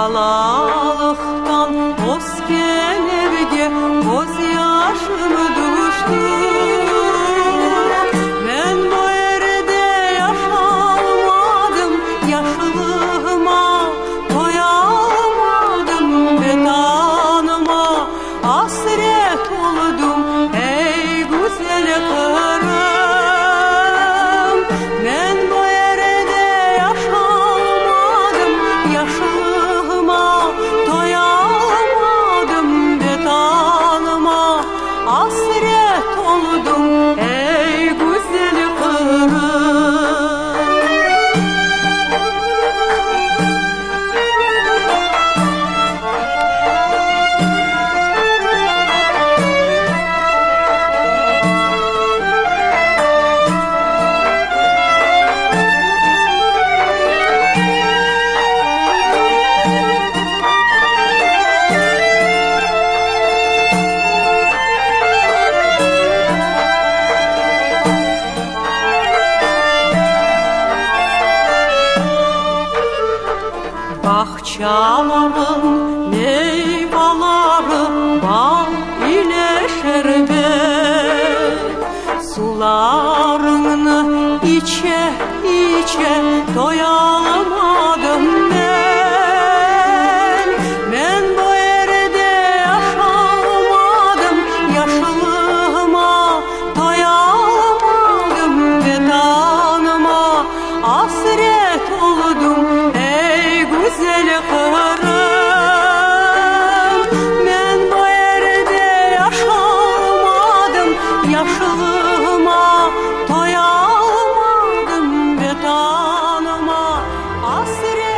Balalıktan Oskenevge koz yaşımı düştü. Ben bu yerde yaşamadım, yaşlığıma doyamadım. Bedanıma hasret oldum ey güzel karım. Ben bu yerde yaşamadım, yaşlığıma doyamadım. Bedanıma hasret oldum ey güzel karım. Bahçaların meyveleri bal ile şerbet, sularını içe içe doyamadım ben. Ben bu yerde yaşamadım, yaşlığıma doyamadım. Bedanıma hasret oldum ey güzel karım. Ben bu yerde yaşamadım, yaşlığıma doyamadım. Bedanıma hasret